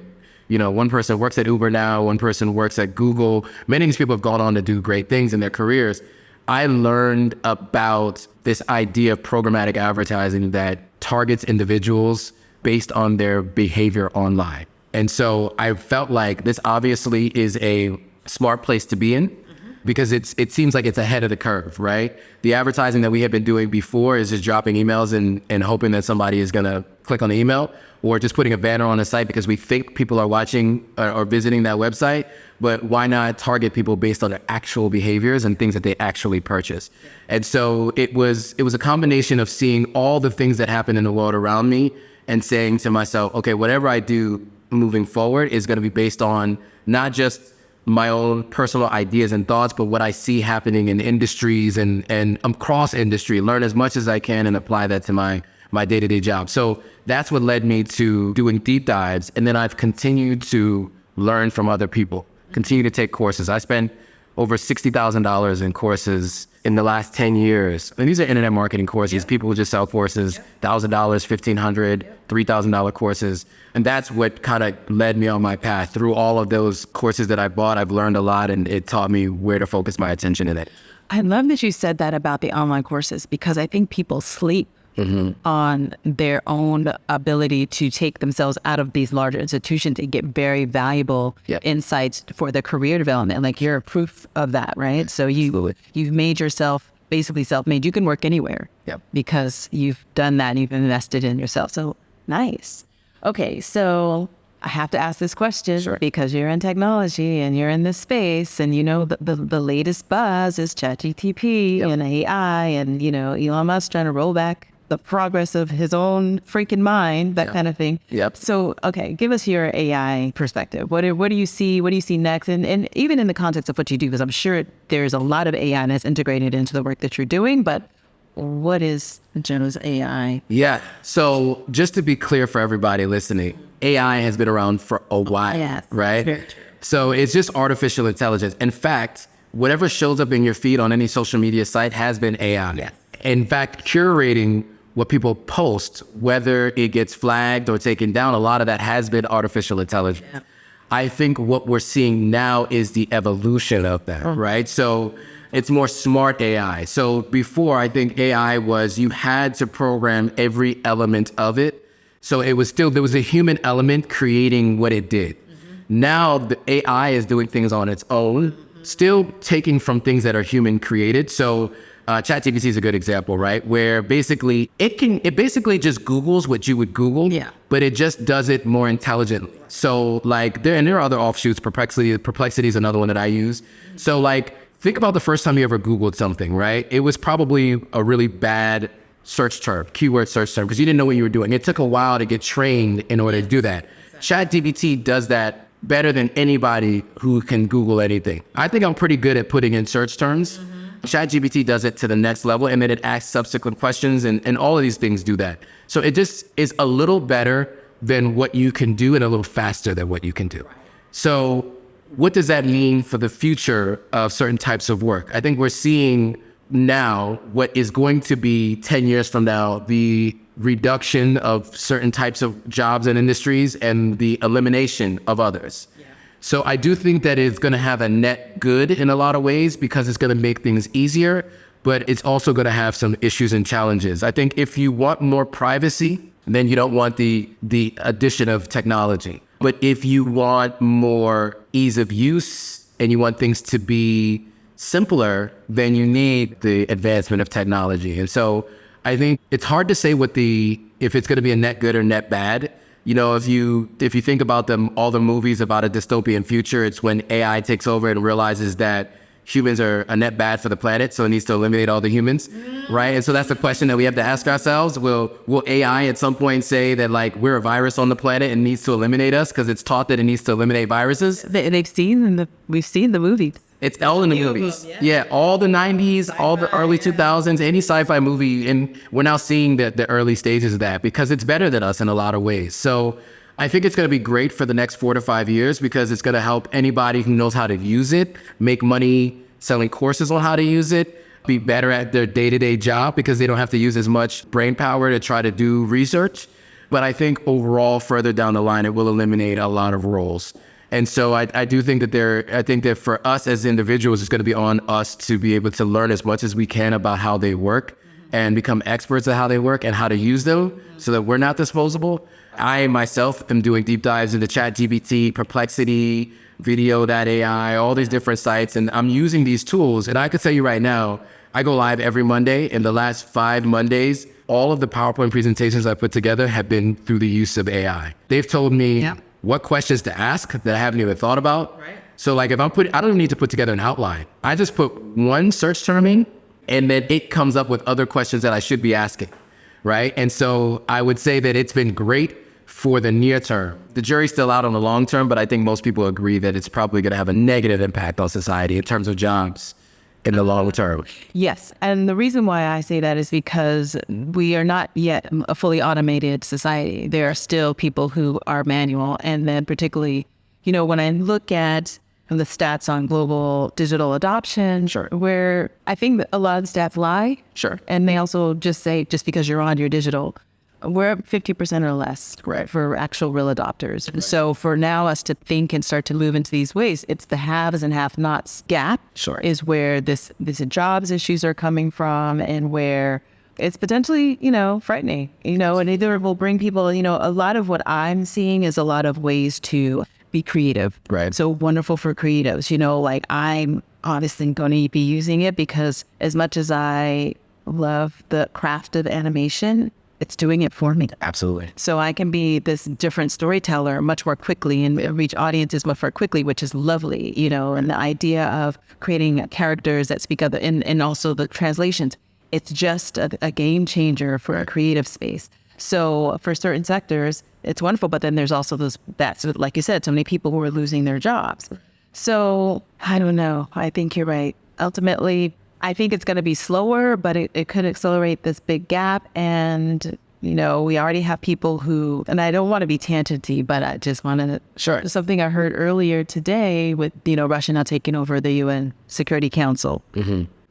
B: one person works at Uber now, one person works at Google. Many of these people have gone on to do great things in their careers. I learned about this idea of programmatic advertising that targets individuals based on their behavior online. And so I felt like this obviously is a smart place to be in because it seems like it's ahead of the curve, right? The advertising that we had been doing before is just dropping emails and hoping that somebody is going to click on the email, or just putting a banner on a site because we think people are watching or visiting that website. But why not target people based on their actual behaviors and things that they actually purchase? And so it was a combination of seeing all the things that happen in the world around me and saying to myself, okay, whatever I do moving forward is going to be based on not just my own personal ideas and thoughts, but what I see happening in industries and across industry, learn as much as I can and apply that to my day-to-day job. So that's what led me to doing deep dives. And then I've continued to learn from other people, continue to take courses. I spent over $60,000 in courses in the last 10 years. And these are internet marketing courses. People who just sell courses, $1,000, $1,500, $3,000 courses. And that's what kind of led me on my path. Through all of those courses that I bought, I've learned a lot, and it taught me where to focus my attention in it.
A: I love that you said that about the online courses, because I think people sleep on their own ability to take themselves out of these larger institutions and get very valuable insights for their career development. Like, you're a proof of that, right? So you've made yourself basically self-made. You can work anywhere because you've done that and you've invested in yourself. So nice. Okay, so I have to ask this question because you're in technology and you're in this space, and the latest buzz is ChatGPT and AI, and Elon Musk trying to roll back the progress of his own freaking mind, that kind of thing. So, okay, give us your AI perspective. What do you see? What do you see next? And even in the context of what you do, because I'm sure there's a lot of AI that's integrated into the work that you're doing, but what is Joannes AI?
B: Yeah. So just to be clear for everybody listening, AI has been around for a while, right? Very true. So it's just artificial intelligence. In fact, whatever shows up in your feed on any social media site has been AI. Yes. In fact, curating what people post, whether it gets flagged or taken down, a lot of that has been artificial intelligence. Yeah. I think what we're seeing now is the evolution of that, right? So it's more smart AI. So before, I think AI was, you had to program every element of it. So it was still, there was a human element creating what it did. Now the AI is doing things on its own, still taking from things that are human created. So ChatGPT is a good example, right? Where basically it basically just Googles what you would Google, but it just does it more intelligently. So like there are other offshoots. Perplexity is another one that I use. So like, think about the first time you ever Googled something, right? It was probably a really bad search term, keyword search term, because you didn't know what you were doing. It took a while to get trained in order to do that. ChatGPT does that better than anybody who can Google anything. I think I'm pretty good at putting in search terms. ChatGPT does it to the next level, and then it asks subsequent questions, and all of these things do that. So it just is a little better than what you can do and a little faster than what you can do. So what does that mean for the future of certain types of work? I think we're seeing now what is going to be 10 years from now, the reduction of certain types of jobs and industries and the elimination of others. So I do think that it's going to have a net good in a lot of ways because it's going to make things easier, but it's also going to have some issues and challenges. I think if you want more privacy, then you don't want the addition of technology. But if you want more ease of use and you want things to be simpler, then you need the advancement of technology. And so I think it's hard to say if it's going to be a net good or net bad. You know, if you think about all the movies about a dystopian future, it's when AI takes over and realizes that humans are a net bad for the planet, so it needs to eliminate all the humans, right? And so that's the question that we have to ask ourselves. Will AI at some point say that like we're a virus on the planet and needs to eliminate us because it's taught that it needs to eliminate viruses?
A: We've seen the movies.
B: It's all in the movies. Yeah, all the 90s, sci-fi, all the early 2000s, any sci-fi movie. And we're now seeing the early stages of that because it's better than us in a lot of ways. So I think it's going to be great for the next 4 to 5 years because it's going to help anybody who knows how to use it, make money selling courses on how to use it, be better at their day-to-day job because they don't have to use as much brain power to try to do research. But I think overall, further down the line, it will eliminate a lot of roles. And so I do think that for us as individuals, it's going to be on us to be able to learn as much as we can about how they work and become experts at how they work and how to use them so that we're not disposable. I myself am doing deep dives into ChatGPT, Perplexity, Video.ai, all these different sites. And I'm using these tools. And I could tell you right now, I go live every Monday. In the last 5 Mondays, all of the PowerPoint presentations I put together have been through the use of AI. They've told me what questions to ask that I haven't even thought about. Right. So like I don't even need to put together an outline. I just put one search term in and then it comes up with other questions that I should be asking. Right. And so I would say that it's been great for the near term. The jury's still out on the long term, but I think most people agree that it's probably going to have a negative impact on society in terms of jobs in the long term.
A: Yes. And the reason why I say that is because we are not yet a fully automated society. There are still people who are manual. And then particularly, you know, when I look at the stats on global digital adoption, where I think that a lot of stats lie. And they also just say, just because you're on your digital, we're at 50% or less for actual real adopters. Right. So for now us to think and start to move into these ways, it's the haves and have-nots gap is where this jobs issues are coming from and where it's potentially, you know, frightening, you know, and either it will bring people, you know, a lot of what I'm seeing is a lot of ways to be creative. Right. So wonderful for creatives, you know, like I'm obviously going to be using it because as much as I love the craft of animation, it's doing it for me.
B: Absolutely.
A: So I can be this different storyteller much more quickly and reach audiences much more quickly, which is lovely, you know, and the idea of creating characters that speak other, and also the translations, it's just a game changer for a creative space. So for certain sectors, it's wonderful, but then there's also that's like you said, so many people who are losing their jobs. So I don't know. I think you're right. Ultimately, I think it's going to be slower, but it could accelerate this big gap. And, you know, we already have people who, and I don't want to be tangenty, but I just want to, something I heard earlier today with, you know, Russia now taking over the UN Security Council.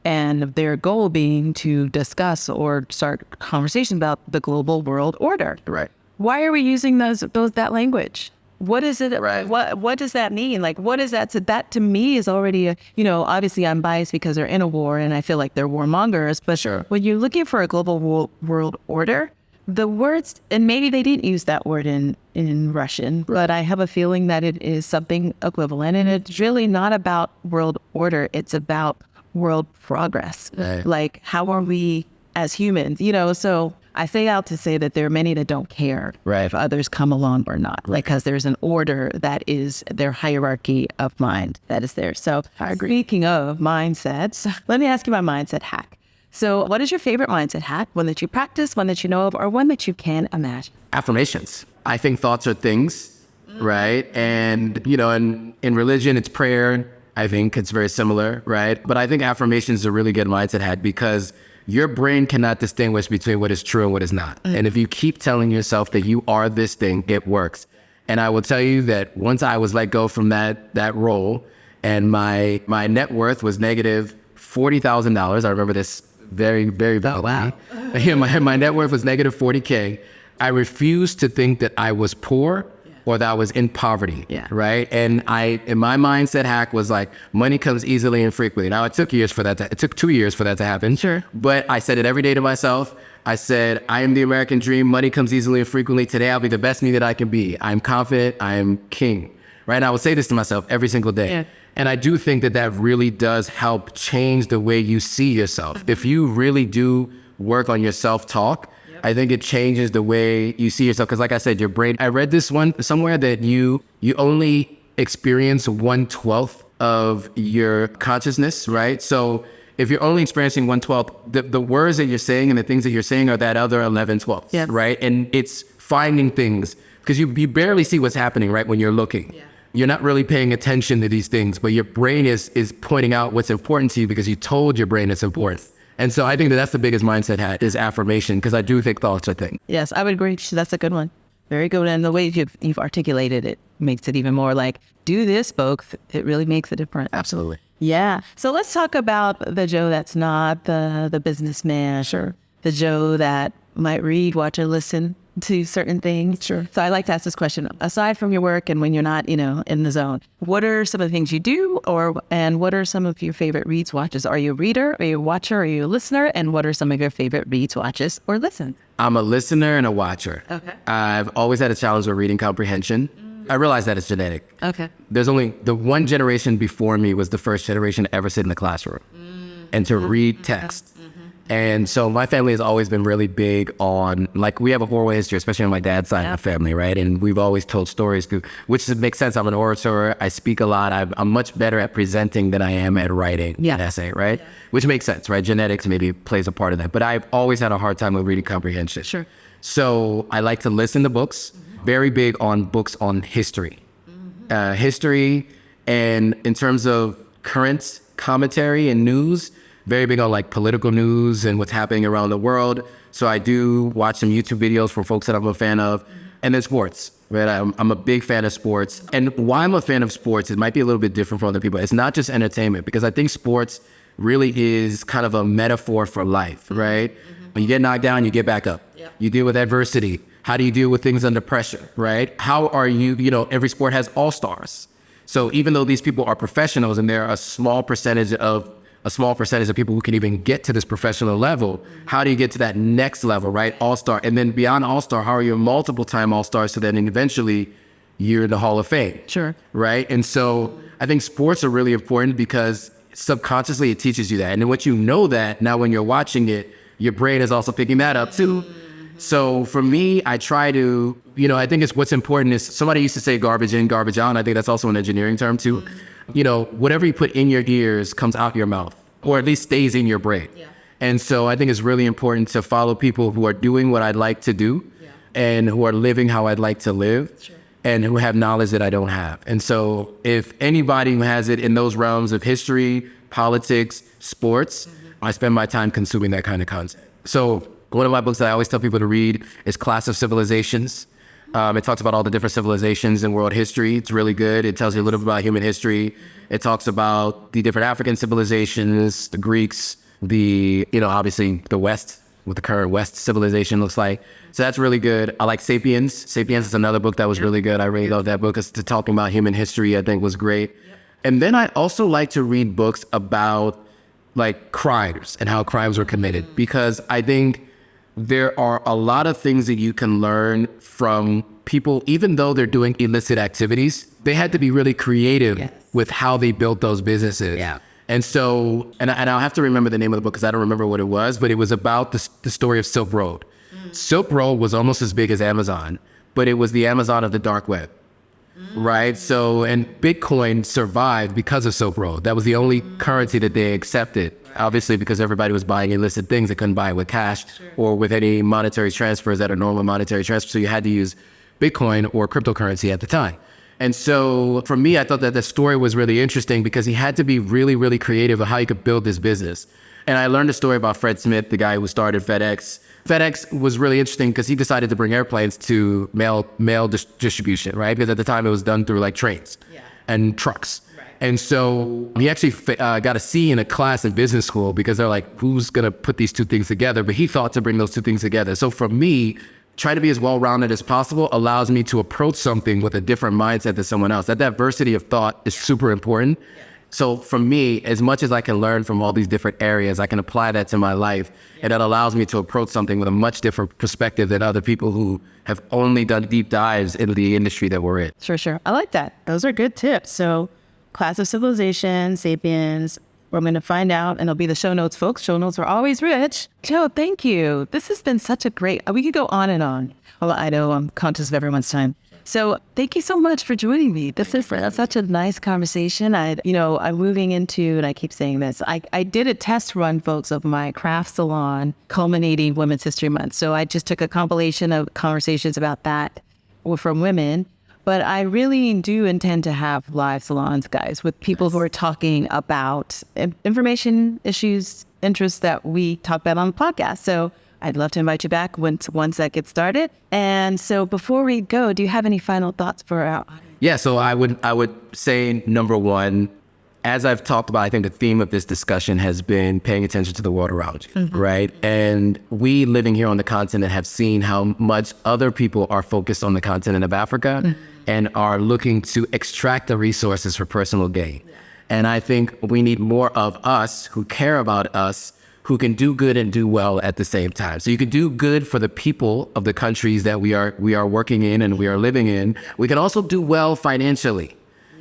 A: And their goal being to discuss or start conversation about the global world order.
B: Right.
A: Why are we using that language? What is it?
B: Right.
A: What does that mean? Like, what is that? So that to me is already you know, obviously I'm biased because they're in a war and I feel like they're warmongers. But when you're looking for a global world order, the words, and maybe they didn't use that word in Russian, but I have a feeling that it is something equivalent. And it's really not about world order. It's about world progress. Right. Like, how are we as humans? You know, so I say out to say that there are many that don't care if others come along or not, because there's an order that is their hierarchy of mind that is there. So speaking of mindsets, let me ask you my mindset hack. So what is your favorite mindset hack? One that you practice, one that you know of, or one that you can imagine?
B: Affirmations. I think thoughts are things, right? And, in religion, it's prayer. I think it's very similar, right? But I think affirmations is a really good mindset hack because your brain cannot distinguish between what is true and what is not. And if you keep telling yourself that you are this thing, it works. And I will tell you that once I was let go from that role and my net worth was negative $40,000. I remember this very, very well. Wow. My net worth was negative 40K. I refused to think that I was poor or that I was in poverty, right? And in my mindset hack was like, money comes easily and frequently. Now, it took 2 years for that to happen.
A: Sure.
B: But I said it every day to myself. I said, I am the American dream. Money comes easily and frequently. Today, I'll be the best me that I can be. I'm confident. I am king, right? And I would say this to myself every single day. Yeah. And I do think that really does help change the way you see yourself. If you really do work on your self-talk, I think it changes the way you see yourself. Because like I said, your brain, I read this one somewhere that you only experience 1/12 of your consciousness, right? So if you're only experiencing 1/12, the words that you're saying and the things that you're saying are that other 11/12, right? And it's finding things because you barely see what's happening, right? When you're looking. Yeah. You're not really paying attention to these things, but your brain is pointing out what's important to you because you told your brain it's important. And so I think that's the biggest mindset hack is affirmation, because I do think thoughts are things.
A: Yes, I would agree. That's a good one. Very good. And the way you've articulated it makes it even more like, do this, folks. It really makes a difference.
B: Absolutely.
A: Yeah. So let's talk about the Joe that's not the businessman. Sure. The Joe that might read, watch, or listen to certain things. Sure. So I like to ask this question, aside from your work and when you're not, in the zone, what are some of the things you do and what are some of your favorite reads, watches? Are you a reader? Are you a watcher? Are you a listener? And what are some of your favorite reads, watches, or listens?
B: I'm a listener and a watcher. Okay. I've always had a challenge with reading comprehension. I realize that it's genetic. Okay. There's only the one generation before me was the first generation to ever sit in the classroom and to read text. And so my family has always been really big on, like, we have a oral history, especially on my dad's side of the family, right? And we've always told stories, which makes sense. I'm an orator. I speak a lot. I'm much better at presenting than I am at writing an essay, right? Yeah. Which makes sense, right? Genetics maybe plays a part of that. But I've always had a hard time with reading comprehension. Sure. So I like to listen to books, very big on books on history. History, and in terms of current commentary and news, very big on like political news and what's happening around the world. So I do watch some YouTube videos from folks that I'm a fan of. And then sports, right? I'm a big fan of sports. And why I'm a fan of sports, it might be a little bit different from other people. It's not just entertainment, because I think sports really is kind of a metaphor for life, right? When you get knocked down, you get back up. Yep. You deal with adversity. How do you deal with things under pressure, right? How are you, every sport has all-stars. So even though these people are professionals and they're a small percentage of people who can even get to this professional level, how do you get to that next level, right? All-star. And then beyond all-star, how are you a multiple-time all-star so that eventually you're in the Hall of Fame? Sure. Right? And so I think sports are really important because subconsciously it teaches you that. And then once you know that, now when you're watching it, your brain is also picking that up too. So for me, I try to, I think it's what's important is, somebody used to say garbage in, garbage out. And I think that's also an engineering term too. Whatever you put in your ears comes out your mouth, or at least stays in your brain. Yeah. And so I think it's really important to follow people who are doing what I'd like to do and who are living how I'd like to live and who have knowledge that I don't have. And so if anybody who has it in those realms of history, politics, sports, I spend my time consuming that kind of content. So one of my books that I always tell people to read is Class of Civilizations. It talks about all the different civilizations in world history. It's really good. It tells you a little bit about human history. It talks about the different African civilizations, the Greeks, obviously the West, what the current West civilization looks like. So that's really good. I like Sapiens. Sapiens is another book that was really good. I really love that book. It's talking about human history, I think was great. And then I also like to read books about like crimes and how crimes were committed, because I think there are a lot of things that you can learn from people, even though they're doing illicit activities. They had to be really creative with how they built those businesses. Yeah. And so, and I'll have to remember the name of the book because I don't remember what it was, but it was about the story of Silk Road. Silk Road was almost as big as Amazon, but it was the Amazon of the dark web. right? So, and Bitcoin survived because of Silk Road. That was the only currency that they accepted. Obviously, because everybody was buying illicit things, they couldn't buy it with cash or with any monetary transfers that are normal monetary transfers. So you had to use Bitcoin or cryptocurrency at the time. And so for me, I thought that the story was really interesting because he had to be really, really creative of how he could build this business. And I learned a story about Fred Smith, the guy who started FedEx. FedEx was really interesting because he decided to bring airplanes to mail distribution, right? Because at the time it was done through like trains and trucks. And so he actually got a C in a class in business school because they're like, who's going to put these two things together? But he thought to bring those two things together. So for me, trying to be as well-rounded as possible allows me to approach something with a different mindset than someone else. That diversity of thought is super important. So for me, as much as I can learn from all these different areas, I can apply that to my life. And that allows me to approach something with a much different perspective than other people who have only done deep dives into the industry that we're in.
A: Sure. I like that. Those are good tips. So Class of Civilization, Sapiens, we're going to find out, and it'll be the show notes, folks. Show notes are always rich. Joe, thank you. This has been such a great, we could go on and on. Well, I know I'm conscious of everyone's time. So thank you so much for joining me. This is such a nice conversation. I'm moving into, and I keep saying this, I did a test run, folks, of my craft salon culminating Women's History Month. So I just took a compilation of conversations about that from women. But I really do intend to have live salons, guys, with people who are talking about information, issues, interests that we talk about on the podcast. So I'd love to invite you back once that gets started. And so before we go, do you have any final thoughts for our audience?
B: Yeah, so I would say, number one, as I've talked about, I think the theme of this discussion has been paying attention to the world around you, right? And we living here on the continent have seen how much other people are focused on the continent of Africa and are looking to extract the resources for personal gain. And I think we need more of us who care about us, who can do good and do well at the same time. So you can do good for the people of the countries that we are working in and we are living in. We can also do well financially.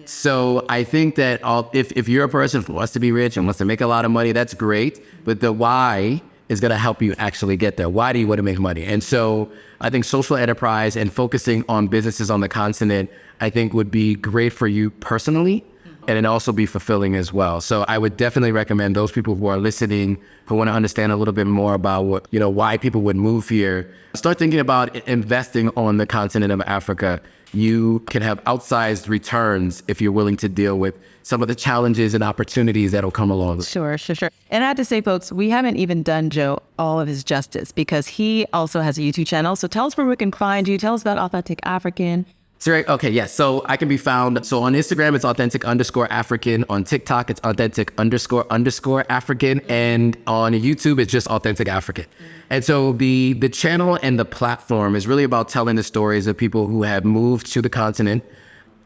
B: So I think that if you're a person who wants to be rich and wants to make a lot of money, that's great. But the why is going to help you actually get there. Why do you want to make money? And so I think social enterprise and focusing on businesses on the continent, I think would be great for you personally. And it also be fulfilling as well. So I would definitely recommend those people who are listening, who want to understand a little bit more about why people would move here, start thinking about investing on the continent of Africa. You can have outsized returns if you're willing to deal with some of the challenges and opportunities that'll come along.
A: Sure. And I have to say, folks, we haven't even done Joe all of his justice because he also has a YouTube channel. So tell us where we can find you. Tell us about Authentic African.
B: Okay, yes. So I can be found. So on Instagram, it's authentic_African. On TikTok, it's authentic__African. And on YouTube, it's just Authentic African. And so the channel and the platform is really about telling the stories of people who have moved to the continent,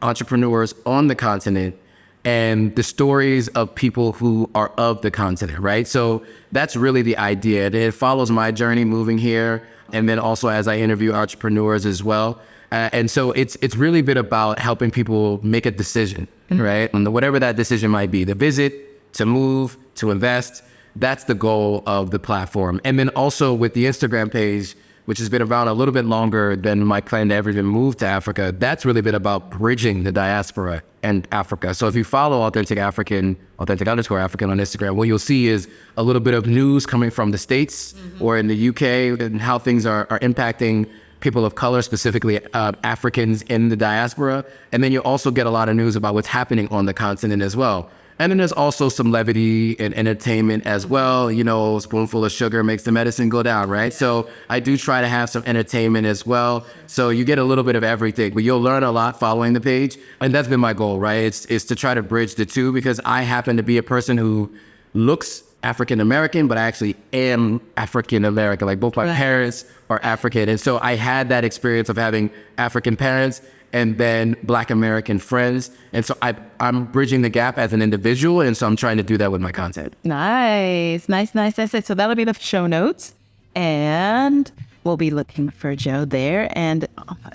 B: entrepreneurs on the continent, and the stories of people who are of the continent, right? So that's really the idea. It follows my journey moving here. And then also as I interview entrepreneurs as well. And so it's really been about helping people make a decision, right? And whatever that decision might be, to visit, to move, to invest, that's the goal of the platform. And then also with the Instagram page, which has been around a little bit longer than my plan to ever even move to Africa, that's really been about bridging the diaspora and Africa. So if you follow Authentic African, authentic_African on Instagram, what you'll see is a little bit of news coming from the States or in the UK and how things are impacting people of color, specifically Africans in the diaspora. And then you also get a lot of news about what's happening on the continent as well. And then there's also some levity and entertainment as well. A spoonful of sugar makes the medicine go down, right? So I do try to have some entertainment as well. So you get a little bit of everything, but you'll learn a lot following the page. And that's been my goal, right? It's to try to bridge the two because I happen to be a person who looks African-American, but I actually am African-American. Like both my parents are African. And so I had that experience of having African parents and then Black American friends. And so I'm bridging the gap as an individual. And so I'm trying to do that with my content.
A: Nice. So that'll be the show notes. And we'll be looking for Joe there and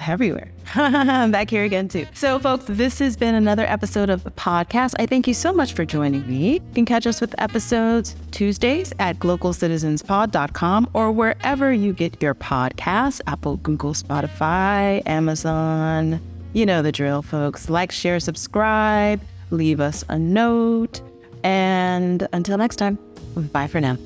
A: everywhere. I'm back here again, too. So, folks, this has been another episode of the podcast. I thank you so much for joining me. You can catch us with episodes Tuesdays at glocalcitizenspod.com or wherever you get your podcasts, Apple, Google, Spotify, Amazon, You know the drill, folks. Like, share, subscribe, leave us a note. And until next time, bye for now.